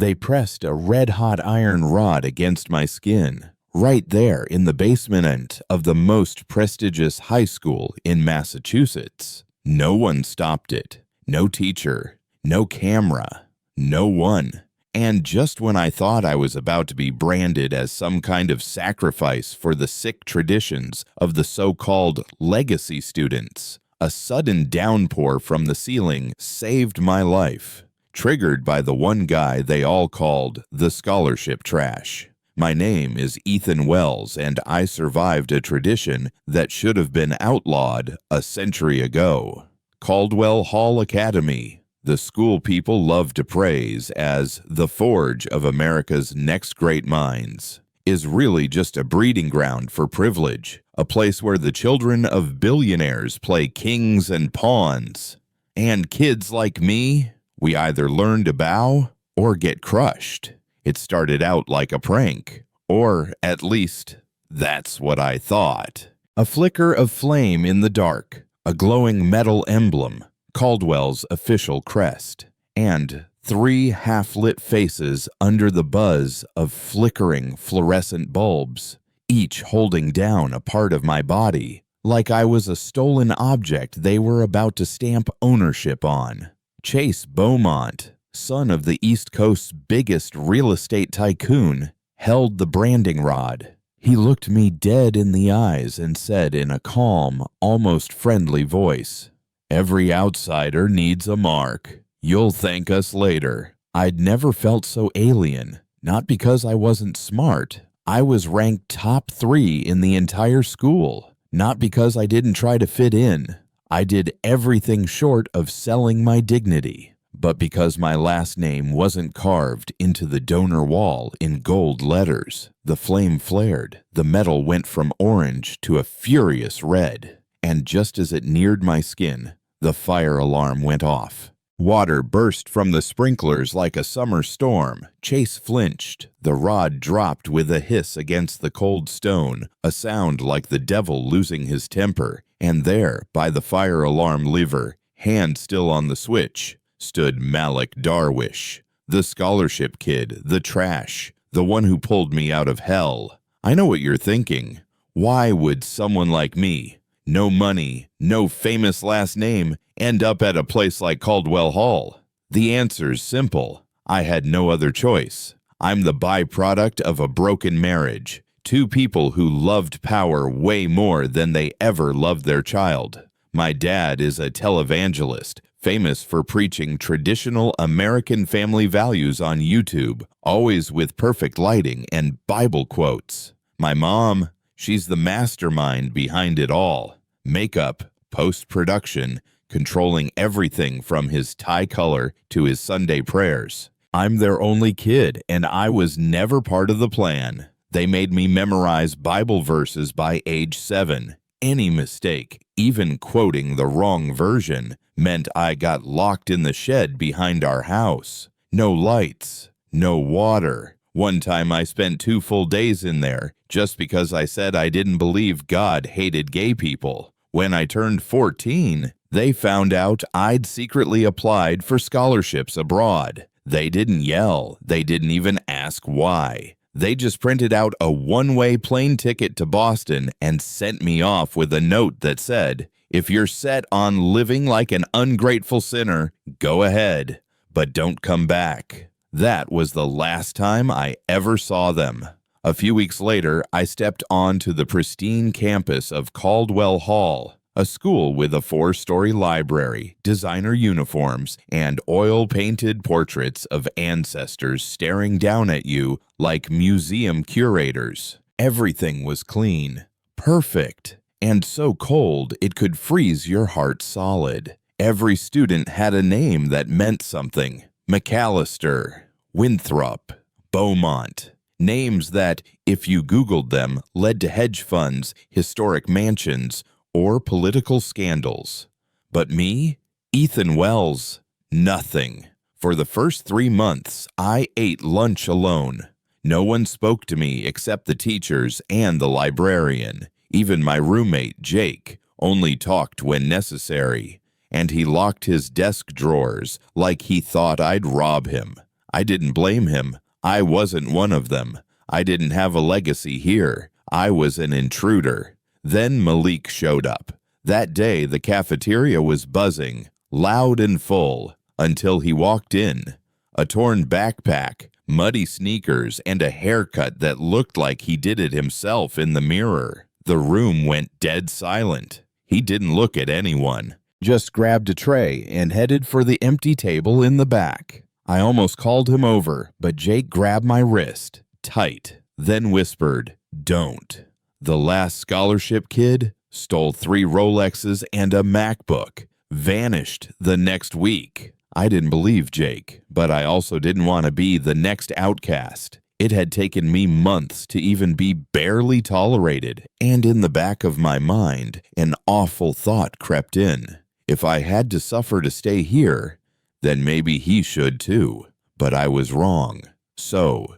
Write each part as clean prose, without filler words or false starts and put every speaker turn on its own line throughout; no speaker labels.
They pressed a red-hot iron rod against my skin, right there in the basement of the most prestigious high school in Massachusetts. No one stopped it. No teacher. No camera. No one. And just when I thought I was about to be branded as some kind of sacrifice for the sick traditions of the so-called legacy students, a sudden downpour from the ceiling saved my life, triggered by the one guy they all called the scholarship trash. My name is Ethan Wells, and I survived a tradition that should have been outlawed a century ago. Caldwell Hall Academy, the school people love to praise as the forge of America's next great minds, is really just a breeding ground for privilege, a place where the children of billionaires play kings and pawns. And kids like me, we either learn to bow or get crushed. It started out like a prank, or at least that's what I thought. A flicker of flame in the dark, a glowing metal emblem, Caldwell's official crest, and 3 half-lit faces under the buzz of flickering fluorescent bulbs, each holding down a part of my body, like I was a stolen object they were about to stamp ownership on. Chase Beaumont, son of the East Coast's biggest real estate tycoon, held the branding rod. He looked me dead in the eyes and said in a calm, almost friendly voice, "Every outsider needs a mark. You'll thank us later." I'd never felt so alien, not because I wasn't smart. I was ranked top 3 in the entire school, not because I didn't try to fit in. I did everything short of selling my dignity, but because my last name wasn't carved into the donor wall in gold letters. The flame flared. The metal went from orange to a furious red, and just as it neared my skin, the fire alarm went off. Water burst from the sprinklers like a summer storm. Chase flinched. The rod dropped with a hiss against the cold stone, a sound like the devil losing his temper. And there, by the fire alarm lever, hand still on the switch, stood Malik Darwish, the scholarship kid, the trash, the one who pulled me out of hell. I know what you're thinking. Why would someone like me, no money, no famous last name, end up at a place like Caldwell Hall? The answer's simple. I had no other choice. I'm the byproduct of a broken marriage. 2 people who loved power way more than they ever loved their child. My dad is a televangelist, famous for preaching traditional American family values on YouTube, always with perfect lighting and Bible quotes. My mom, she's the mastermind behind it all. Makeup, post-production, controlling everything from his tie color to his Sunday prayers. I'm their only kid, and I was never part of the plan. They made me memorize Bible verses by age 7. Any mistake, even quoting the wrong version, meant I got locked in the shed behind our house. No lights, no water. One time I spent 2 full days in there just because I said I didn't believe God hated gay people. When I turned 14, they found out I'd secretly applied for scholarships abroad. They didn't yell. They didn't even ask why. They just printed out a one-way plane ticket to Boston and sent me off with a note that said, "If you're set on living like an ungrateful sinner, go ahead, but don't come back." That was the last time I ever saw them. A few weeks later, I stepped onto the pristine campus of Caldwell Hall, a school with a 4-story library, designer uniforms, and oil-painted portraits of ancestors staring down at you like museum curators. Everything was clean, perfect, and so cold it could freeze your heart solid. Every student had a name that meant something. McAllister, Winthrop, Beaumont. Names that, if you Googled them, led to hedge funds, historic mansions, or political scandals. But me, Ethan Wells, nothing. For the first 3 months, I ate lunch alone. No one spoke to me except the teachers and the librarian. Even my roommate, Jake, only talked when necessary, and he locked his desk drawers like he thought I'd rob him. I didn't blame him. I wasn't one of them. I didn't have a legacy here. I was an intruder. Then Malik showed up. That day, the cafeteria was buzzing, loud and full, until he walked in. A torn backpack, muddy sneakers, and a haircut that looked like he did it himself in the mirror. The room went dead silent. He didn't look at anyone, just grabbed a tray and headed for the empty table in the back. I almost called him over, but Jake grabbed my wrist, tight, then whispered, "Don't." The last scholarship kid stole 3 Rolexes and a MacBook, vanished the next week. I didn't believe Jake, but I also didn't want to be the next outcast. It had taken me months to even be barely tolerated, and in the back of my mind, an awful thought crept in. If I had to suffer to stay here, then maybe he should too. But I was wrong. So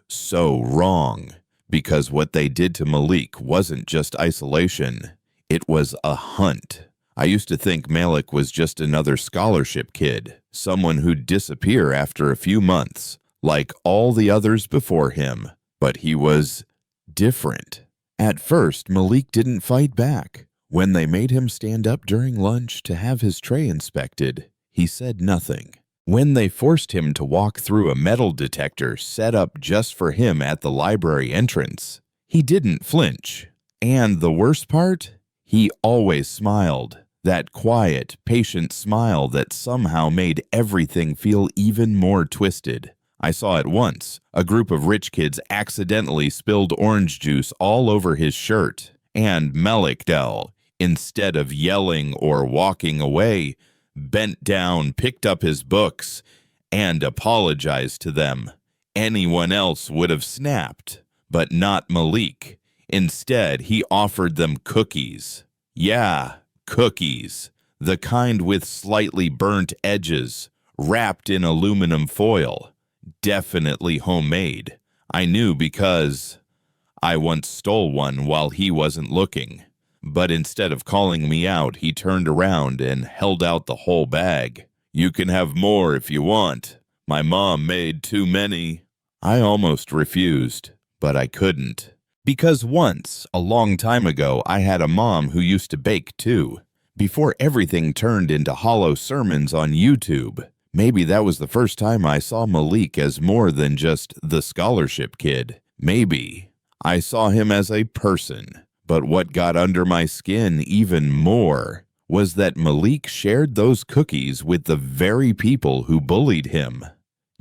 wrong. Because what they did to Malik wasn't just isolation. It was a hunt. I used to think Malik was just another scholarship kid, someone who'd disappear after a few months, like all the others before him. But he was different. At first, Malik didn't fight back. When they made him stand up during lunch to have his tray inspected, he said nothing. When they forced him to walk through a metal detector set up just for him at the library entrance, he didn't flinch. And the worst part? He always smiled. That quiet, patient smile that somehow made everything feel even more twisted. I saw it once. A group of rich kids accidentally spilled orange juice all over his shirt, and Malik Dell, instead of yelling or walking away, bent down, picked up his books, and apologized to them. Anyone else would have snapped, but not Malik. Instead, he offered them cookies. Yeah, cookies. The kind with slightly burnt edges, wrapped in aluminum foil. Definitely homemade. I knew because I once stole one while he wasn't looking. But instead of calling me out, he turned around and held out the whole bag. "You can have more if you want. My mom made too many." I almost refused, but I couldn't. Because once, a long time ago, I had a mom who used to bake too. Before everything turned into hollow sermons on YouTube. Maybe that was the first time I saw Malik as more than just the scholarship kid. Maybe I saw him as a person. But what got under my skin even more was that Malik shared those cookies with the very people who bullied him.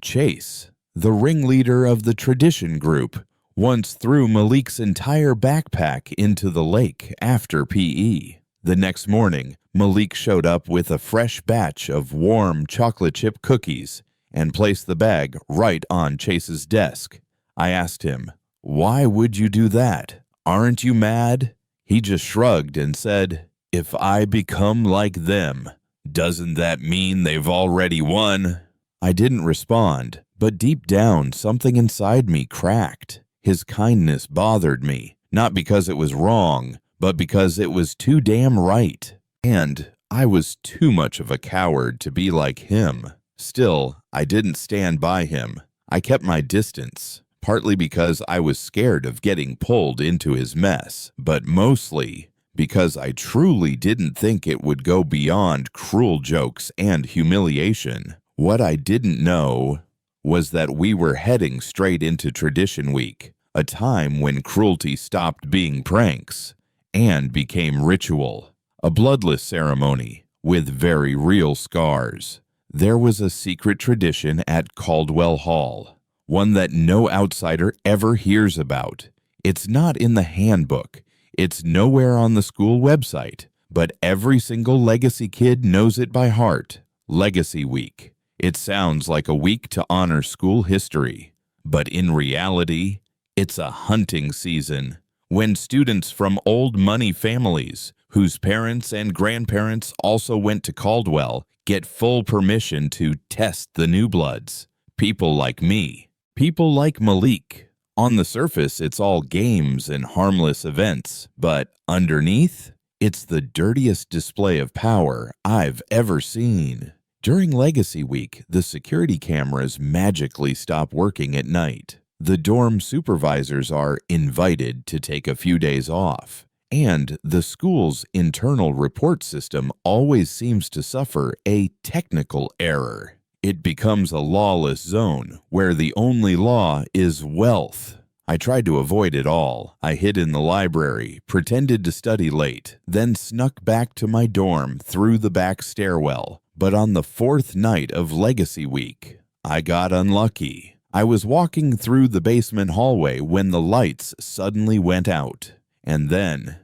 Chase, the ringleader of the tradition group, once threw Malik's entire backpack into the lake after PE. The next morning, Malik showed up with a fresh batch of warm chocolate chip cookies and placed the bag right on Chase's desk. I asked him, "Why would you do that? Aren't you mad?" He just shrugged and said, "If I become like them, doesn't that mean they've already won?" I didn't respond, but deep down, something inside me cracked. His kindness bothered me, not because it was wrong, but because it was too damn right. And I was too much of a coward to be like him. Still, I didn't stand by him. I kept my distance. Partly because I was scared of getting pulled into his mess, but mostly because I truly didn't think it would go beyond cruel jokes and humiliation. What I didn't know was that we were heading straight into Tradition Week, a time when cruelty stopped being pranks and became ritual, a bloodless ceremony with very real scars. There was a secret tradition at Caldwell Hall. One that no outsider ever hears about. It's not in the handbook. It's nowhere on the school website. But every single Legacy kid knows it by heart. Legacy Week. It sounds like a week to honor school history. But in reality, it's a hunting season. When students from old money families, whose parents and grandparents also went to Caldwell, get full permission to test the new bloods. People like me. People like Malik. On the surface, it's all games and harmless events, but underneath, it's the dirtiest display of power I've ever seen. During Legacy Week, the security cameras magically stop working at night. The dorm supervisors are invited to take a few days off. And the school's internal report system always seems to suffer a technical error. It becomes a lawless zone where the only law is wealth. I tried to avoid it all. I hid in the library, pretended to study late, then snuck back to my dorm through the back stairwell. But on the fourth night of Legacy Week, I got unlucky. I was walking through the basement hallway when the lights suddenly went out. And then,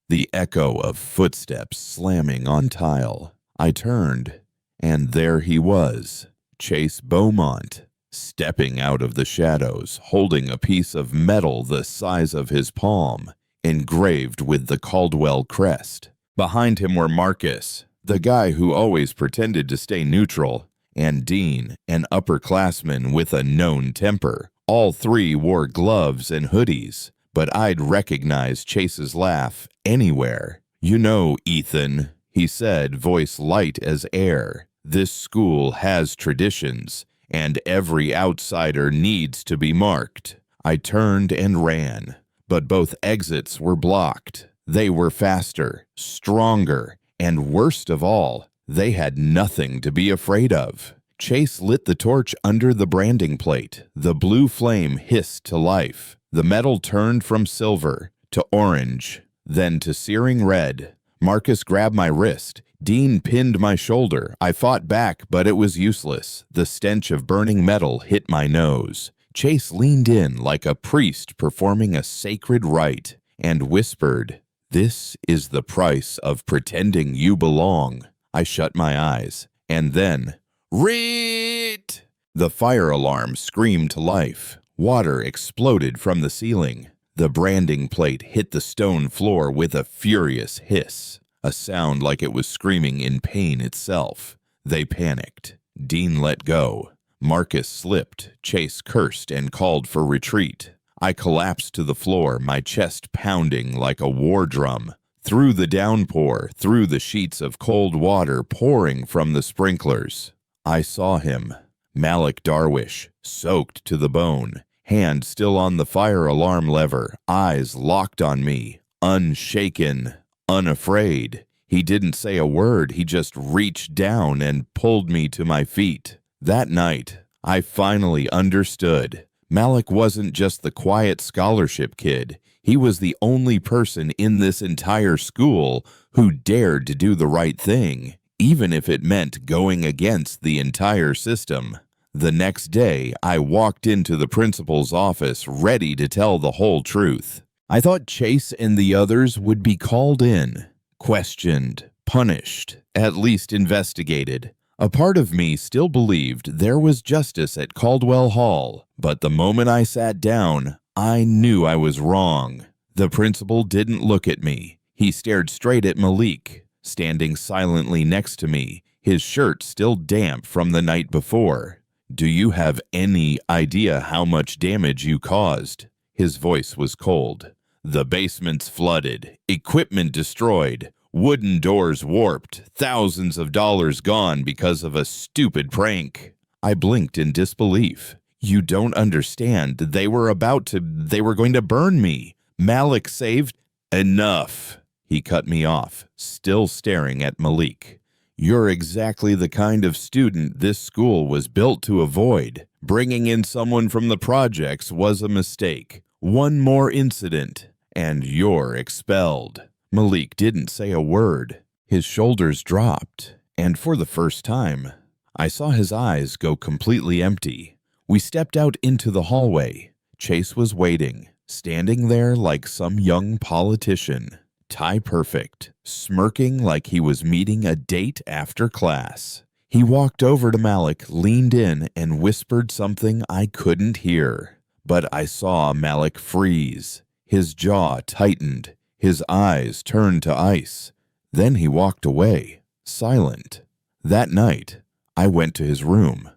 the echo of footsteps slamming on tile. I turned, and there he was, Chase Beaumont, stepping out of the shadows, holding a piece of metal the size of his palm, engraved with the Caldwell crest. Behind him were Marcus, the guy who always pretended to stay neutral, and Dean, an upperclassman with a known temper. All three wore gloves and hoodies, but I'd recognize Chase's laugh anywhere. "You know, Ethan," he said, voice light as air, "this school has traditions, and every outsider needs to be marked." I turned and ran, but both exits were blocked. They were faster, stronger, and worst of all, they had nothing to be afraid of. Chase lit the torch under the branding plate. The blue flame hissed to life. The metal turned from silver to orange, then to searing red. Marcus grabbed my wrist. Dean pinned my shoulder. I fought back, but it was useless. The stench of burning metal hit my nose. Chase leaned in like a priest performing a sacred rite and whispered, "This is the price of pretending you belong." I shut my eyes, and then, "Reet!" The fire alarm screamed to life. Water exploded from the ceiling. The branding plate hit the stone floor with a furious hiss, a sound like it was screaming in pain itself. They panicked. Dean let go. Marcus slipped. Chase cursed and called for retreat. I collapsed to the floor, my chest pounding like a war drum. Through the downpour, through the sheets of cold water pouring from the sprinklers, I saw him, Malik Darwish, soaked to the bone, hand still on the fire alarm lever, eyes locked on me, unshaken, unafraid. He didn't say a word, he just reached down and pulled me to my feet. That night, I finally understood. Malik wasn't just the quiet scholarship kid. He was the only person in this entire school who dared to do the right thing, even if it meant going against the entire system. The next day, I walked into the principal's office ready to tell the whole truth. I thought Chase and the others would be called in, questioned, punished, at least investigated. A part of me still believed there was justice at Caldwell Hall, but the moment I sat down, I knew I was wrong. The principal didn't look at me. He stared straight at Malik, standing silently next to me, his shirt still damp from the night before. "Do you have any idea how much damage you caused?" His voice was cold. "The basement's flooded, equipment destroyed, wooden doors warped, thousands of dollars gone because of a stupid prank." I blinked in disbelief. "You don't understand. They were going to burn me. Malik saved—" "Enough," he cut me off, still staring at Malik. "You're exactly the kind of student this school was built to avoid. Bringing in someone from the projects was a mistake. One more incident, and you're expelled." Malik didn't say a word. His shoulders dropped, and for the first time, I saw his eyes go completely empty. We stepped out into the hallway. Chase was waiting, standing there like some young politician, tie perfect, smirking like he was meeting a date after class. He walked over to Malik, leaned in, and whispered something I couldn't hear. But I saw Malik freeze. His jaw tightened. His eyes turned to ice. Then he walked away, silent. That night, I went to his room.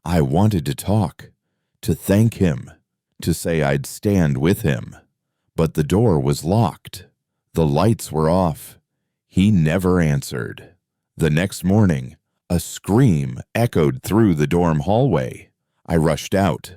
I wanted to talk, to thank him, to say I'd stand with him. But the door was locked. The lights were off. He never answered. The next morning, A scream echoed through the dorm hallway. I rushed out.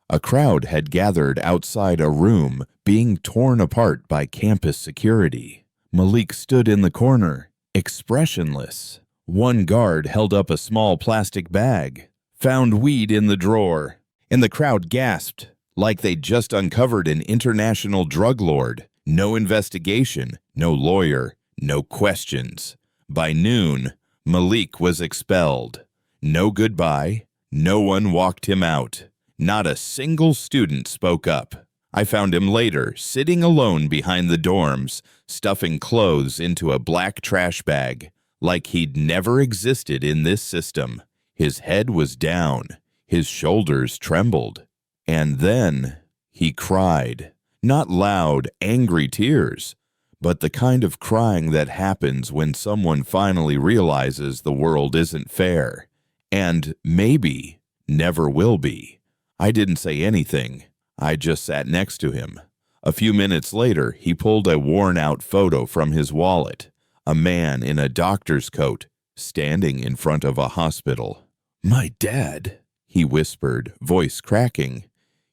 A crowd had gathered outside a room being torn apart by campus security. Malik stood in the corner, expressionless. One guard held up a small plastic bag. "Found weed in the drawer." And the crowd gasped, like they'd just uncovered an international drug lord. No investigation, no lawyer, no questions. By noon, Malik was expelled. No goodbye. No one walked him out. Not a single student spoke up. I found him later, sitting alone behind the dorms, stuffing clothes into a black trash bag, like he'd never existed in this system. His head was down. His shoulders trembled. And then he cried. Not loud, angry tears, but the kind of crying that happens when someone finally realizes the world isn't fair, and maybe never will be. I didn't say anything. I just sat next to him. A few minutes later, he pulled a worn-out photo from his wallet. A man in a doctor's coat, standing in front of a hospital. "My dad," he whispered, voice cracking.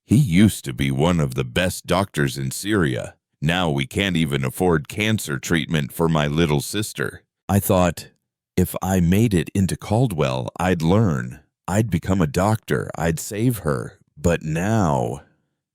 "He used to be one of the best doctors in Syria. Now we can't even afford cancer treatment for my little sister." I thought, if I made it into Caldwell, I'd learn. I'd become a doctor. I'd save her. But now...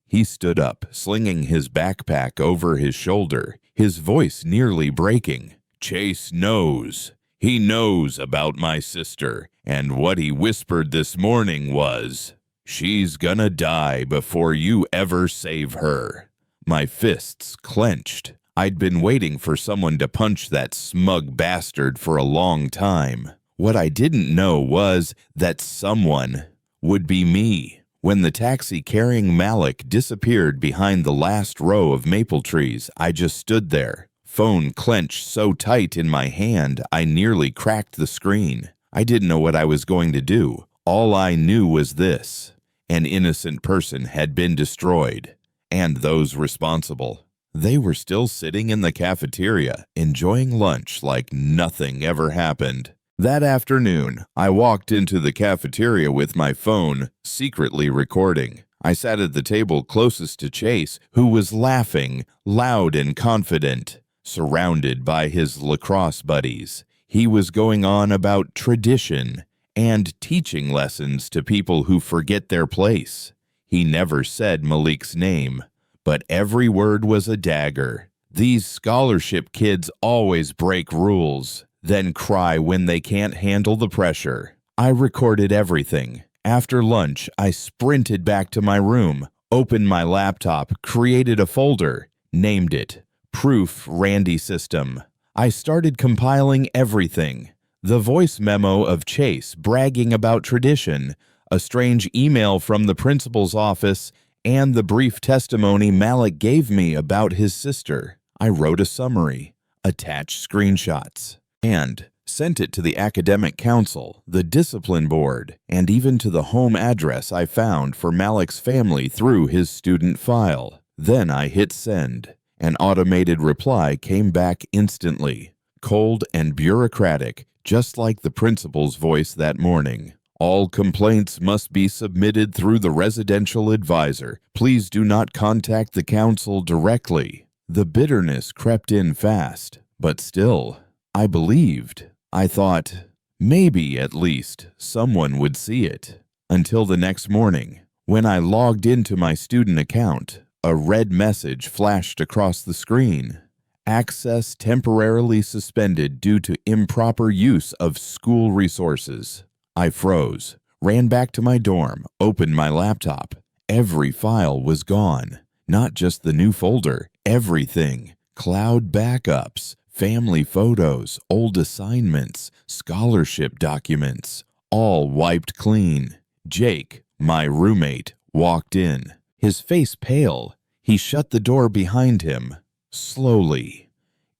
He stood up, slinging his backpack over his shoulder, his voice nearly breaking. "Chase knows. He knows about my sister, and what he whispered this morning was, 'She's gonna die before you ever save her.'" My fists clenched. I'd been waiting for someone to punch that smug bastard for a long time. What I didn't know was that someone would be me. When the taxi carrying Malik disappeared behind the last row of maple trees, I just stood there, phone clenched so tight in my hand I nearly cracked the screen. I didn't know what I was going to do. All I knew was this: an innocent person had been destroyed, and those responsible. They were still sitting in the cafeteria, enjoying lunch like nothing ever happened. That afternoon, I walked into the cafeteria with my phone, secretly recording. I sat at the table closest to Chase, who was laughing, loud and confident, surrounded by his lacrosse buddies. He was going on about tradition and teaching lessons to people who forget their place. He never said Malik's name, but every word was a dagger. These scholarship kids always break rules, then cry when they can't handle the pressure. I recorded everything. After lunch, I sprinted back to my room, opened my laptop, created a folder, named it Proof Randy System. I started compiling everything. The voice memo of Chase bragging about tradition, a strange email from the principal's office, and the brief testimony Malik gave me about his sister. I wrote a summary, attached screenshots, and sent it to the academic council, the discipline board, and even to the home address I found for Malik's family through his student file. Then I hit send. An automated reply came back instantly, cold and bureaucratic, just like the principal's voice that morning. "All complaints must be submitted through the residential advisor. Please do not contact the council directly." The bitterness crept in fast, but still, I believed. I thought, maybe at least someone would see it. Until the next morning, when I logged into my student account, a red message flashed across the screen. "Access temporarily suspended due to improper use of school resources." I froze, ran back to my dorm, opened my laptop. Every file was gone. Not just the new folder, everything. Cloud backups, family photos, old assignments, scholarship documents, all wiped clean. Jake, my roommate, walked in, his face pale. He shut the door behind him, slowly.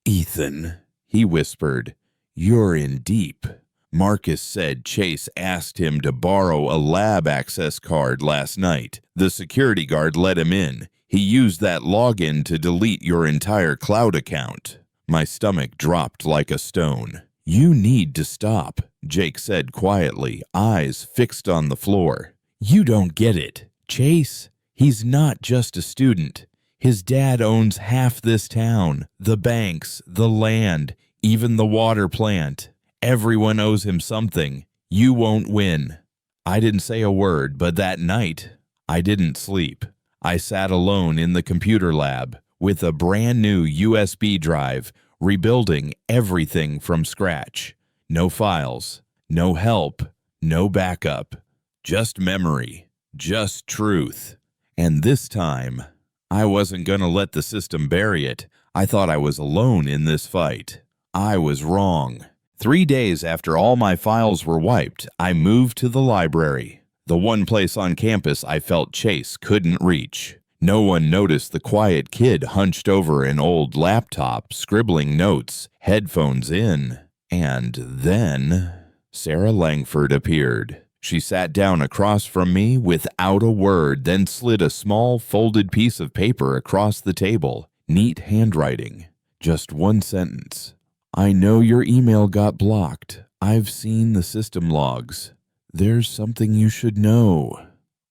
"Ethan," he whispered, "you're in deep." Marcus said Chase asked him to borrow a lab access card last night. The security guard let him in. He used that login to delete your entire cloud account. My stomach dropped like a stone. "You need to stop," Jake said quietly, eyes fixed on the floor. "You don't get it. Chase, he's not just a student. His dad owns half this town, the banks, the land, even the water plant. Everyone owes him something. You won't win." I didn't say a word, but that night, I didn't sleep. I sat alone in the computer lab with a brand new USB drive, rebuilding everything from scratch. No files, no help, no backup. Just memory, just truth. And this time, I wasn't going to let the system bury it. I thought I was alone in this fight. I was wrong. 3 days after all my files were wiped, I moved to the library, the one place on campus I felt Chase couldn't reach. No one noticed the quiet kid hunched over an old laptop, scribbling notes, headphones in. And then Sarah Langford appeared. She sat down across from me without a word, then slid a small folded piece of paper across the table. Neat handwriting. Just one sentence. "I know your email got blocked. I've seen the system logs. There's something you should know.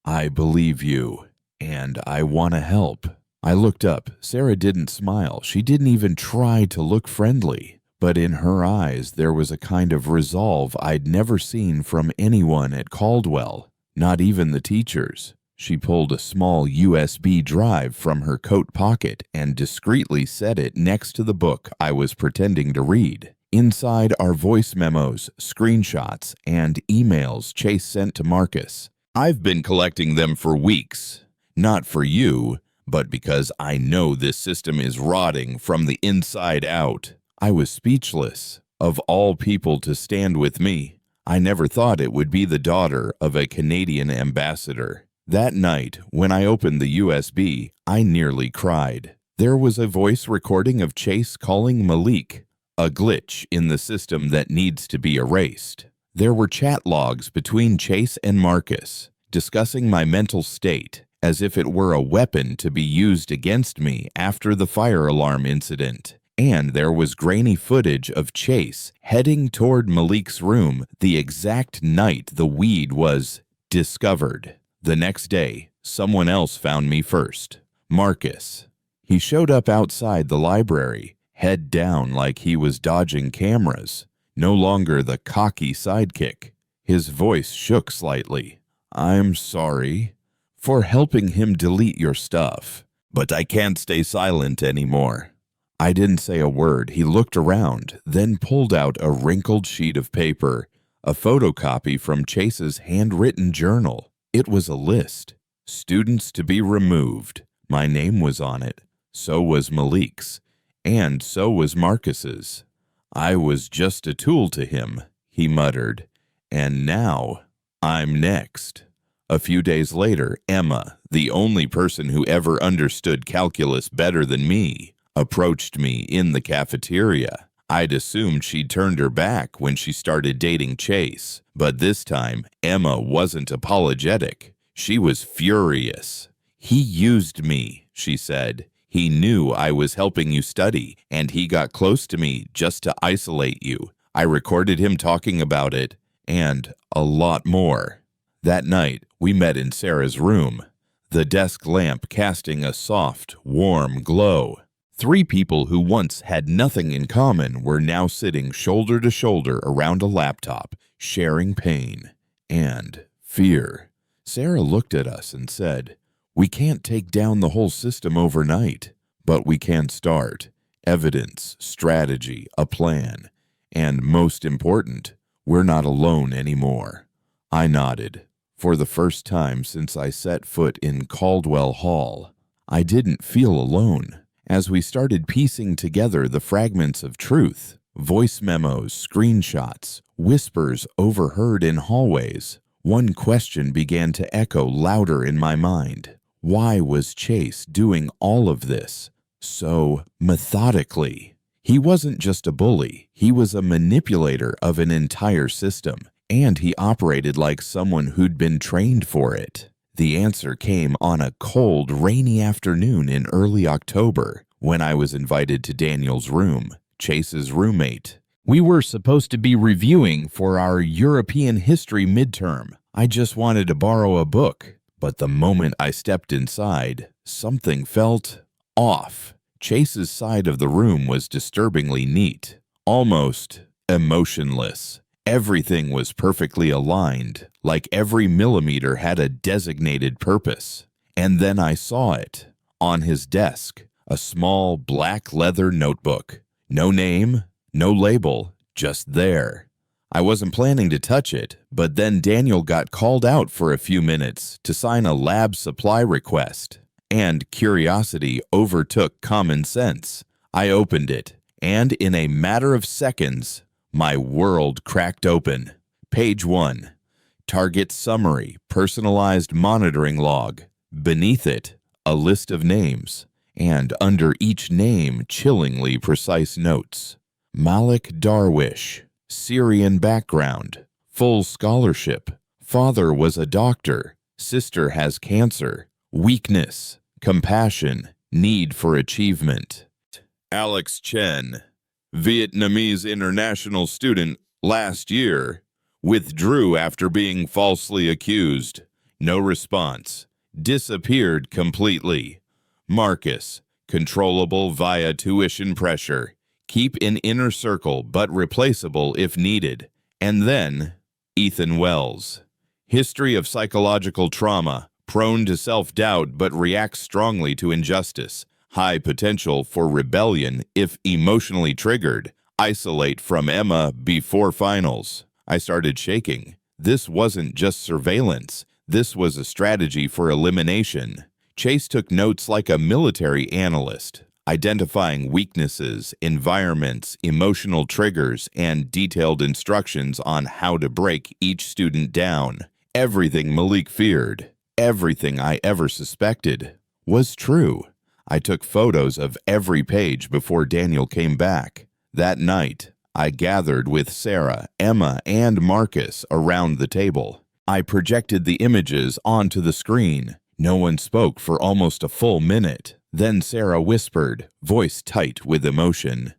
I believe you, and I want to help." I looked up. Sarah didn't smile. She didn't even try to look friendly. But in her eyes, there was a kind of resolve I'd never seen from anyone at Caldwell, not even the teachers. She pulled a small USB drive from her coat pocket and discreetly set it next to the book I was pretending to read. Inside are voice memos, screenshots, and emails Chase sent to Marcus. "I've been collecting them for weeks. Not for you, but because I know this system is rotting from the inside out." I was speechless. Of all people to stand with me, I never thought it would be the daughter of a Canadian ambassador. That night, when I opened the USB, I nearly cried. There was a voice recording of Chase calling Malik, a glitch in the system that needs to be erased. There were chat logs between Chase and Marcus, discussing my mental state, as if it were a weapon to be used against me after the fire alarm incident. And there was grainy footage of Chase heading toward Malik's room the exact night the weed was discovered. The next day, someone else found me first. Marcus. He showed up outside the library, head down like he was dodging cameras, no longer the cocky sidekick. His voice shook slightly. "I'm sorry for helping him delete your stuff, but I can't stay silent anymore." I didn't say a word. He looked around, then pulled out a wrinkled sheet of paper, a photocopy from Chase's handwritten journal. It was a list. Students to be removed. My name was on it. So was Malik's. And so was Marcus's. "I was just a tool to him," he muttered. "And now, I'm next." A few days later, Emma, the only person who ever understood calculus better than me, approached me in the cafeteria. I'd assumed she'd turned her back when she started dating Chase, but this time, Emma wasn't apologetic. She was furious. "He used me," she said. "He knew I was helping you study, and he got close to me just to isolate you. I recorded him talking about it, and a lot more." That night, we met in Sarah's room, the desk lamp casting a soft, warm glow. 3 people who once had nothing in common were now sitting shoulder to shoulder around a laptop, sharing pain and fear. Sarah looked at us and said, "We can't take down the whole system overnight, but we can start. Evidence, strategy, a plan. And most important, we're not alone anymore." I nodded. For the first time since I set foot in Caldwell Hall, I didn't feel alone. As we started piecing together the fragments of truth, voice memos, screenshots, whispers overheard in hallways, one question began to echo louder in my mind. Why was Chase doing all of this so methodically? He wasn't just a bully, he was a manipulator of an entire system, and he operated like someone who'd been trained for it. The answer came on a cold, rainy afternoon in early October when I was invited to Daniel's room, Chase's roommate. We were supposed to be reviewing for our European history midterm. I just wanted to borrow a book, but the moment I stepped inside, something felt off. Chase's side of the room was disturbingly neat, almost emotionless. Everything was perfectly aligned, like every millimeter had a designated purpose. And then I saw it. On his desk, a small black leather notebook. No name, no label, just there. I wasn't planning to touch it, but then Daniel got called out for a few minutes to sign a lab supply request, and curiosity overtook common sense. I opened it, and in a matter of seconds, my world cracked open. Page 1. Target summary, personalized monitoring log. Beneath it, a list of names, and under each name, chillingly precise notes. Malik Darwish, Syrian background, full scholarship, father was a doctor, sister has cancer, weakness, compassion, need for achievement. Alex Chen, Vietnamese international student, last year, withdrew after being falsely accused. No response. Disappeared completely. Marcus, controllable via tuition pressure. Keep in inner circle but replaceable if needed. And then, Ethan Wells. History of psychological trauma, prone to self-doubt but reacts strongly to injustice. High potential for rebellion if emotionally triggered. Isolate from Emma before finals. I started shaking. This wasn't just surveillance. This was a strategy for elimination. Chase took notes like a military analyst, identifying weaknesses, environments, emotional triggers, and detailed instructions on how to break each student down. Everything Malik feared, everything I ever suspected, was true. I took photos of every page before Daniel came back. That night, I gathered with Sarah, Emma, and Marcus around the table. I projected the images onto the screen. No one spoke for almost a full minute. Then Sarah whispered, voice tight with emotion,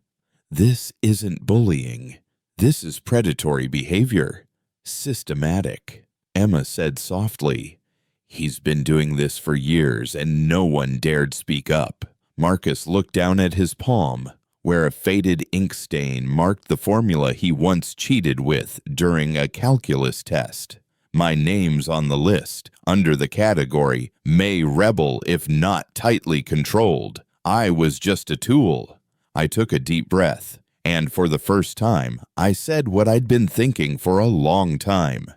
"This isn't bullying. This is predatory behavior. Systematic." Emma said softly, "He's been doing this for years and no one dared speak up." Marcus looked down at his palm, where a faded ink stain marked the formula he once cheated with during a calculus test. My name's on the list, under the category, may rebel if not tightly controlled. I was just a tool. I took a deep breath, and for the first time, I said what I'd been thinking for a long time.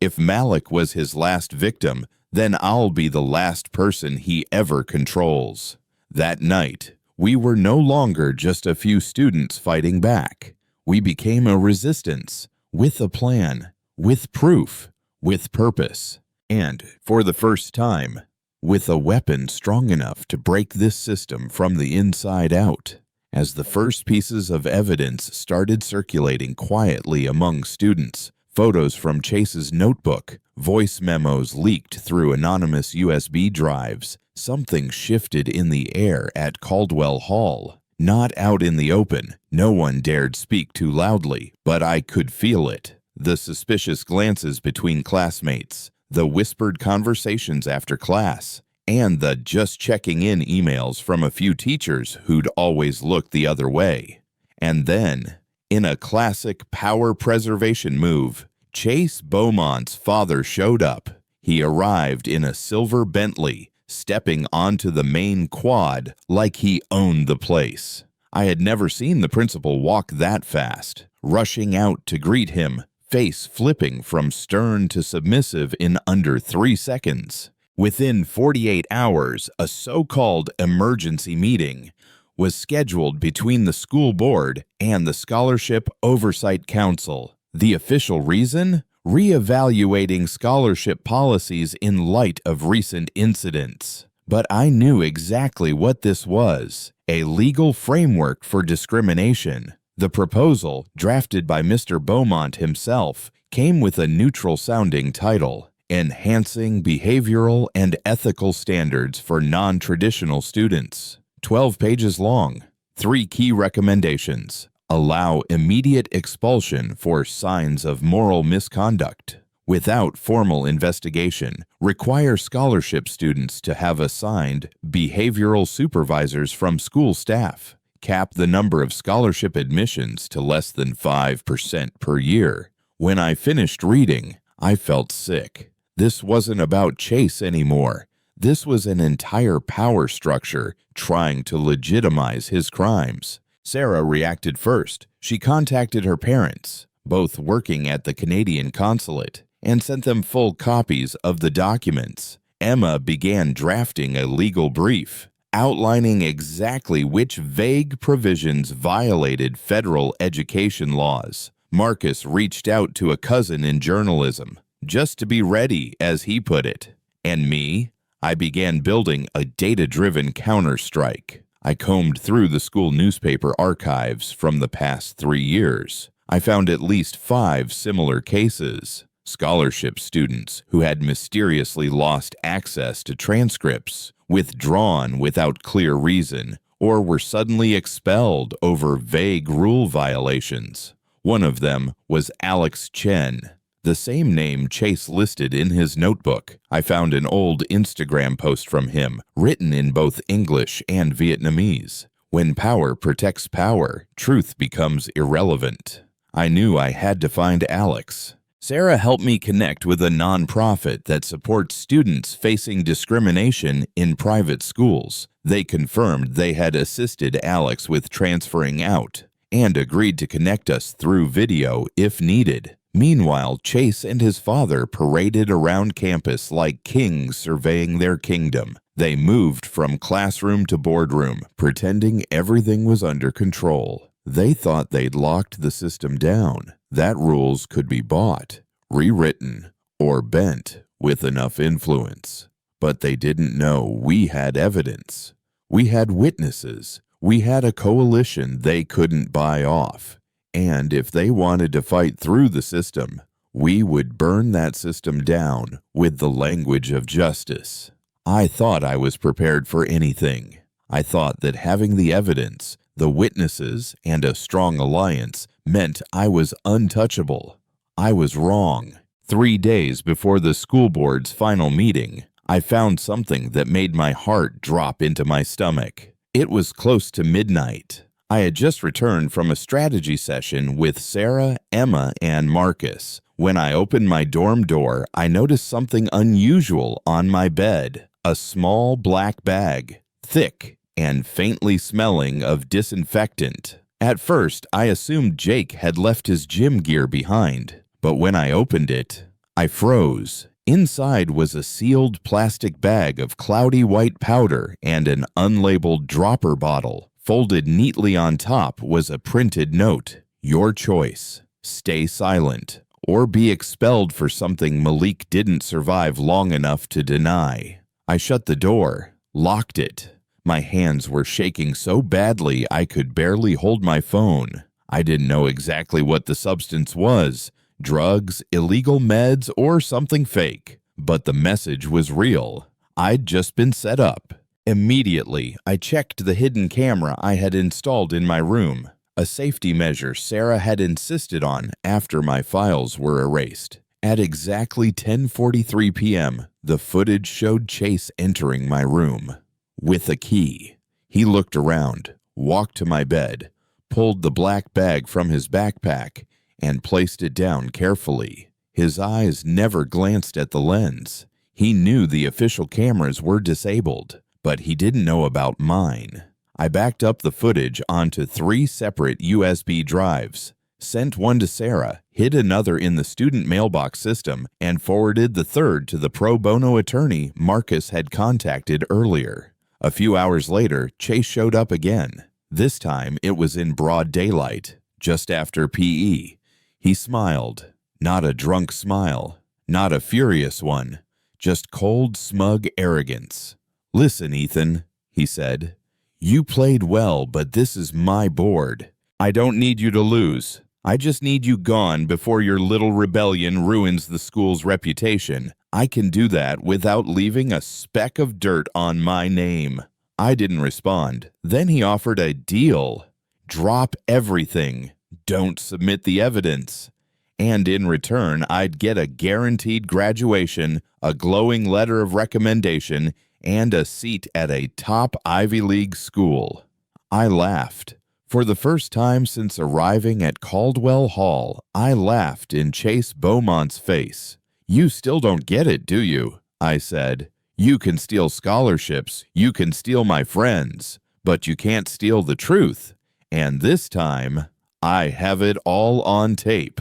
If Malik was his last victim, then I'll be the last person he ever controls. That night, we were no longer just a few students fighting back. We became a resistance, with a plan, with proof, with purpose, and, for the first time, with a weapon strong enough to break this system from the inside out. As the first pieces of evidence started circulating quietly among students, photos from Chase's notebook, voice memos leaked through anonymous USB drives, something shifted in the air at Caldwell Hall. Not out in the open, no one dared speak too loudly, but I could feel it. The suspicious glances between classmates, the whispered conversations after class, and the just checking in emails from a few teachers who'd always looked the other way. And then, in a classic power preservation move, Chase Beaumont's father showed up. He arrived in a silver Bentley, stepping onto the main quad like he owned the place. I had never seen the principal walk that fast, rushing out to greet him, face flipping from stern to submissive in under 3 seconds. Within 48 hours, a so-called emergency meeting was scheduled between the school board and the Scholarship Oversight Council. The official reason? Reevaluating scholarship policies in light of recent incidents. But I knew exactly what this was, a legal framework for discrimination. The proposal, drafted by Mr. Beaumont himself, came with a neutral-sounding title, Enhancing Behavioral and Ethical Standards for Non-Traditional Students. 12 pages long, 3 key recommendations, Allow immediate expulsion for signs of moral misconduct. Without formal investigation, require scholarship students to have assigned behavioral supervisors from school staff. Cap the number of scholarship admissions to less than 5% per year. When I finished reading, I felt sick. This wasn't about Chase anymore. This was an entire power structure trying to legitimize his crimes. Sarah reacted first. She contacted her parents, both working at the Canadian consulate, and sent them full copies of the documents. Emma began drafting a legal brief, outlining exactly which vague provisions violated federal education laws. Marcus reached out to a cousin in journalism, just to be ready, as he put it. And me? I began building a data-driven counter-strike. I combed through the school newspaper archives from the past 3 years. I found at least 5 similar cases. Scholarship students who had mysteriously lost access to transcripts, withdrawn without clear reason, or were suddenly expelled over vague rule violations. One of them was Alex Chen, the same name Chase listed in his notebook. I found an old Instagram post from him, written in both English and Vietnamese. When power protects power, truth becomes irrelevant. I knew I had to find Alex. Sarah helped me connect with a nonprofit that supports students facing discrimination in private schools. They confirmed they had assisted Alex with transferring out and agreed to connect us through video if needed. Meanwhile, Chase and his father paraded around campus like kings surveying their kingdom. They moved from classroom to boardroom, pretending everything was under control. They thought they'd locked the system down, that rules could be bought, rewritten, or bent with enough influence. But they didn't know we had evidence. We had witnesses. We had a coalition they couldn't buy off. And if they wanted to fight through the system, we would burn that system down with the language of justice. I thought I was prepared for anything. I thought that having the evidence, the witnesses, and a strong alliance meant I was untouchable. I was wrong. 3 days before the school board's final meeting, I found something that made my heart drop into my stomach. It was close to midnight. I had just returned from a strategy session with Sarah, Emma, and Marcus. When I opened my dorm door, I noticed something unusual on my bed. A small black bag, thick and faintly smelling of disinfectant. At first, I assumed Jake had left his gym gear behind, but when I opened it, I froze. Inside was a sealed plastic bag of cloudy white powder and an unlabeled dropper bottle. Folded neatly on top was a printed note. Your choice. Stay silent or be expelled for something Malik didn't survive long enough to deny. I shut the door, locked it. My hands were shaking so badly I could barely hold my phone. I didn't know exactly what the substance was, drugs, illegal meds, or something fake. But the message was real. I'd just been set up. Immediately, I checked the hidden camera I had installed in my room, a safety measure Sarah had insisted on after my files were erased. At exactly 10:43 p.m., the footage showed Chase entering my room with a key. He looked around, walked to my bed, pulled the black bag from his backpack, and placed it down carefully. His eyes never glanced at the lens. He knew the official cameras were disabled, but he didn't know about mine. I backed up the footage onto 3 separate USB drives, sent one to Sarah, hid another in the student mailbox system, and forwarded the third to the pro bono attorney Marcus had contacted earlier. A few hours later, Chase showed up again. This time, it was in broad daylight, just after PE. He smiled. Not a drunk smile, not a furious one, just cold, smug arrogance. Listen, Ethan, he said. You played well, but this is my board. I don't need you to lose. I just need you gone before your little rebellion ruins the school's reputation. I can do that without leaving a speck of dirt on my name. I didn't respond. Then he offered a deal. drop everything, don't submit the evidence. And in return, I'd get a guaranteed graduation, a glowing letter of recommendation, and a seat at a top Ivy League school. I laughed. For the first time since arriving at Caldwell Hall, I laughed in Chase Beaumont's face. "You still don't get it, do you?" I said. "You can steal scholarships, you can steal my friends, but you can't steal the truth. And this time, I have it all on tape."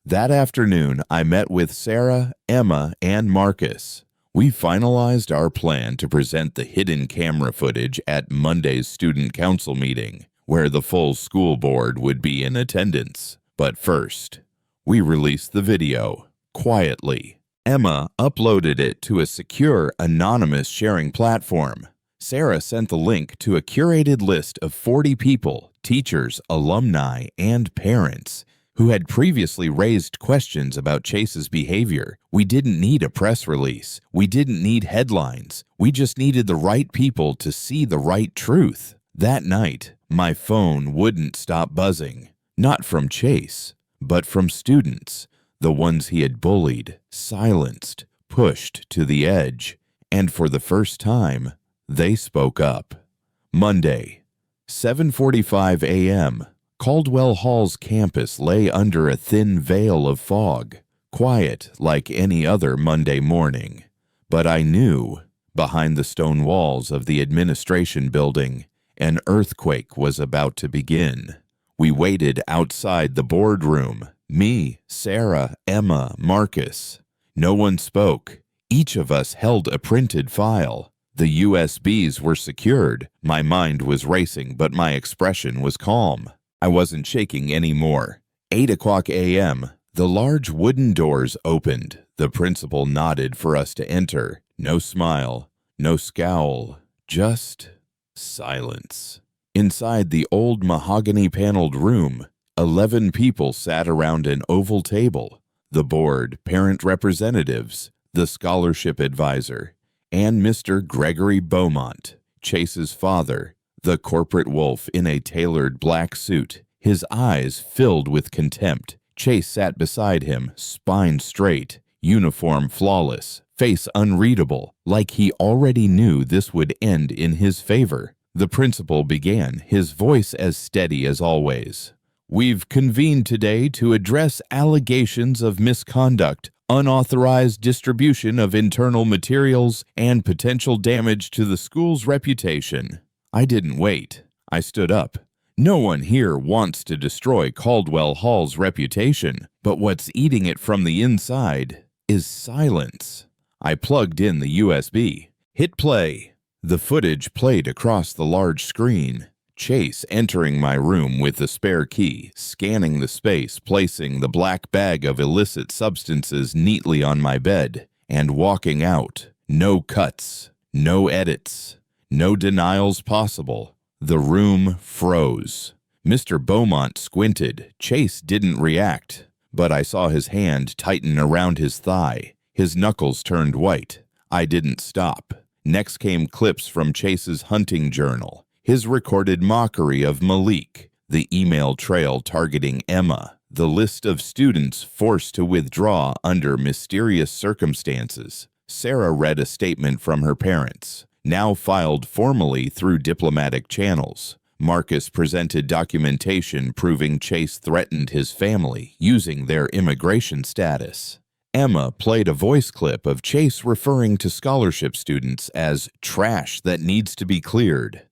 That afternoon, I met with Sarah, Emma, and Marcus. We finalized our plan to present the hidden camera footage at Monday's student council meeting, where the full school board would be in attendance. But first, we released the video, quietly. Emma uploaded it to a secure, anonymous sharing platform. Sarah sent the link to a curated list of 40 people, teachers, alumni, and parents, who had previously raised questions about Chase's behavior. We didn't need a press release. We didn't need headlines. We just needed the right people to see the right truth. That night, my phone wouldn't stop buzzing. Not from Chase, but from students, the ones he had bullied, silenced, pushed to the edge. And for the first time, they spoke up. Monday, 7:45 a.m., Caldwell Hall's campus lay under a thin veil of fog, quiet like any other Monday morning. But I knew, behind the stone walls of the administration building, an earthquake was about to begin. We waited outside the boardroom, me, Sarah, Emma, Marcus. No one spoke. Each of us held a printed file. The USBs were secured. My mind was racing, but my expression was calm. I wasn't shaking anymore. 8 a.m., the large wooden doors opened. The principal nodded for us to enter. No smile, no scowl, just silence. Inside the old mahogany-paneled room, 11 people sat around an oval table. The board, parent representatives, the scholarship advisor, and Mr. Gregory Beaumont, Chase's father, the corporate wolf in a tailored black suit, his eyes filled with contempt. Chase sat beside him, spine straight, uniform flawless, face unreadable, like he already knew this would end in his favor. The principal began, his voice as steady as always. "We've convened today to address allegations of misconduct, unauthorized distribution of internal materials, and potential damage to the school's reputation." I didn't wait. I stood up. No one here wants to destroy Caldwell Hall's reputation, but what's eating it from the inside is silence. I plugged in the USB. Hit play. The footage played across the large screen. Chase entering my room with the spare key, scanning the space, placing the black bag of illicit substances neatly on my bed, and walking out. No cuts, no edits, no denials possible. The room froze. Mr. Beaumont squinted. Chase didn't react, but I saw his hand tighten around his thigh. His knuckles turned white. I didn't stop. Next came clips from Chase's hunting journal, his recorded mockery of Malik, the email trail targeting Emma, the list of students forced to withdraw under mysterious circumstances. Sarah read a statement from her parents, now filed formally through diplomatic channels. Marcus presented documentation proving Chase threatened his family using their immigration status. Emma played a voice clip of Chase referring to scholarship students as trash that needs to be cleared.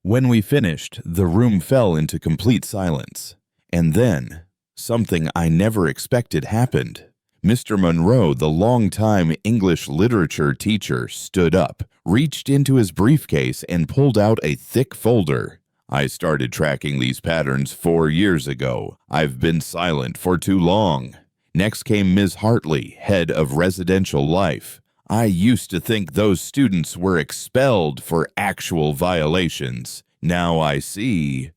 When we finished, the room fell into complete silence. And then, something I never expected happened. Mr. Monroe, the longtime English literature teacher, stood up, reached into his briefcase, and pulled out a thick folder. "I started tracking these patterns 4 years ago. I've been silent for too long." Next came Ms. Hartley, head of residential life. "I used to think those students were expelled for actual violations. Now I see.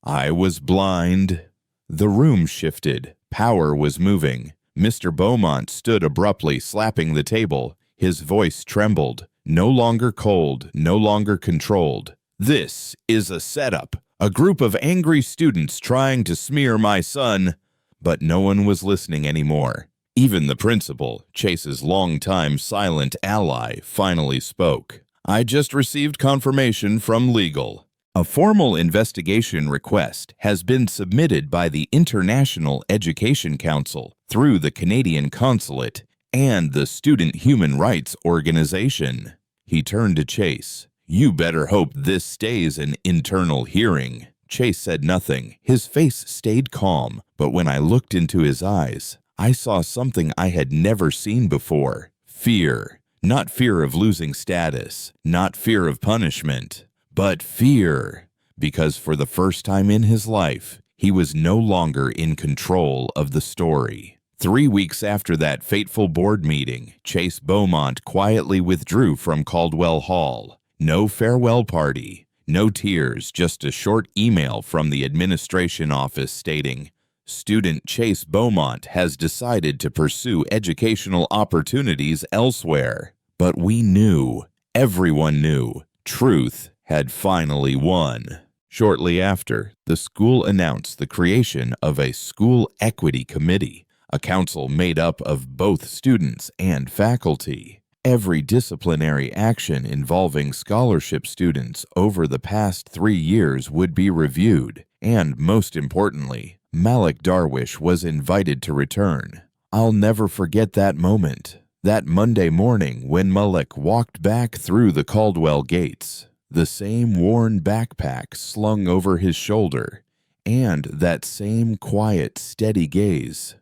I was blind." The room shifted. Power was moving. Mr. Beaumont stood abruptly, slapping the table. His voice trembled. No longer cold, no longer controlled. "This is a setup. A group of angry students trying to smear my son, but no one was listening anymore. Even the principal, Chase's longtime silent ally, finally spoke. I just received confirmation from legal. A formal investigation request has been submitted by the International Education Council through the Canadian Consulate and the Student Human Rights Organization. He turned to Chase. You better hope this stays an internal hearing. Chase said nothing. His face stayed calm, but when I looked into his eyes, I saw something I had never seen before. Fear. Not fear of losing status, not fear of punishment, but fear. Because for the first time in his life, he was no longer in control of the story. 3 weeks after that fateful board meeting, Chase Beaumont quietly withdrew from Caldwell Hall. No farewell party, no tears, just a short email from the administration office stating, "Student Chase Beaumont has decided to pursue educational opportunities elsewhere." But we knew, everyone knew, truth had finally won. Shortly after, the school announced the creation of a School Equity Committee, a council made up of both students and faculty. Every disciplinary action involving scholarship students over the past 3 years would be reviewed, and most importantly, Malik Darwish was invited to return. I'll never forget that moment, that Monday morning when Malik walked back through the Caldwell gates, the same worn backpack slung over his shoulder, and that same quiet, steady gaze.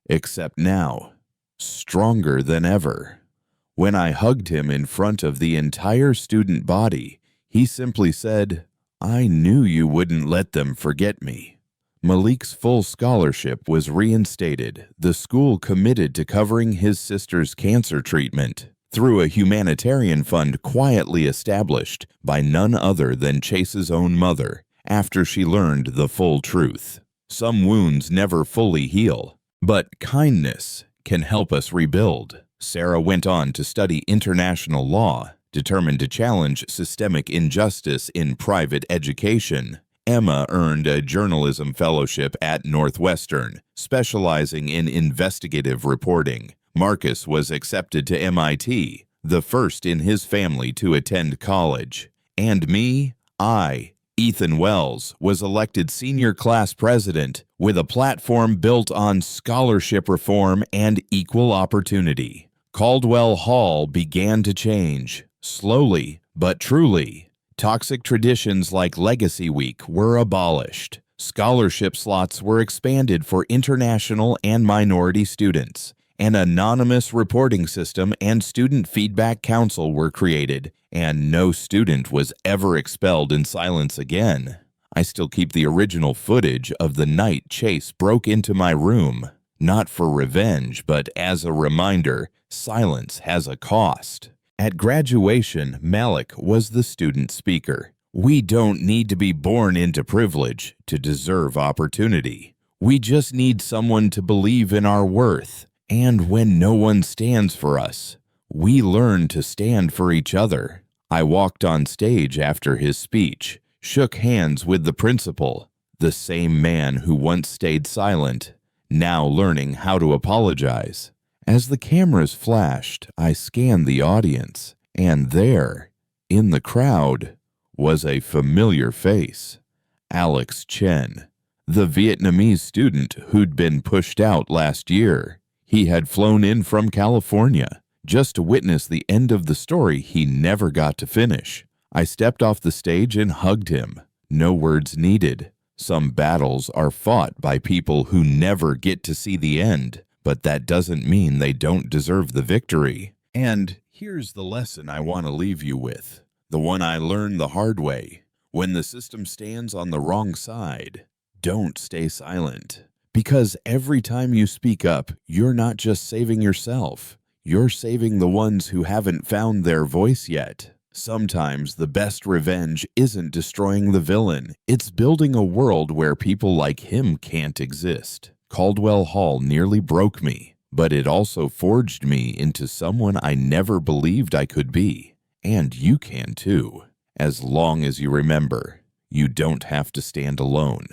Except now, stronger than ever. When I hugged him in front of the entire student body, he simply said, "I knew you wouldn't let them forget me." Malik's full scholarship was reinstated, the school committed to covering his sister's cancer treatment through a humanitarian fund quietly established by none other than Chase's own mother after she learned the full truth. Some wounds never fully heal, but kindness can help us rebuild. Sarah went on to study international law, determined to challenge systemic injustice in private education. Emma earned a journalism fellowship at Northwestern, specializing in investigative reporting. Marcus was accepted to MIT, the first in his family to attend college. And me, Ethan Wells, was elected senior class president with a platform built on scholarship reform and equal opportunity. Caldwell Hall began to change, slowly but truly. Toxic traditions like Legacy Week were abolished. Scholarship slots were expanded for international and minority students. An anonymous reporting system and student feedback council were created, and no student was ever expelled in silence again. I still keep the original footage of the night Chase broke into my room. Not for revenge, but as a reminder, silence has a cost. At graduation, Malik was the student speaker. We don't need to be born into privilege to deserve opportunity. We just need someone to believe in our worth. And when no one stands for us, we learn to stand for each other. I walked on stage after his speech, shook hands with the principal, the same man who once stayed silent, now learning how to apologize. As the cameras flashed, I scanned the audience, and there, in the crowd, was a familiar face. Alex Chen, the Vietnamese student who'd been pushed out last year. He had flown in from California just to witness the end of the story he never got to finish. I stepped off the stage and hugged him. No words needed. Some battles are fought by people who never get to see the end, but that doesn't mean they don't deserve the victory. And here's the lesson I want to leave you with, the one I learned the hard way. When the system stands on the wrong side, don't stay silent. Because every time you speak up, you're not just saving yourself. You're saving the ones who haven't found their voice yet. Sometimes the best revenge isn't destroying the villain. It's building a world where people like him can't exist. Caldwell Hall nearly broke me, but it also forged me into someone I never believed I could be. And you can too, as long as you remember, You don't have to stand alone.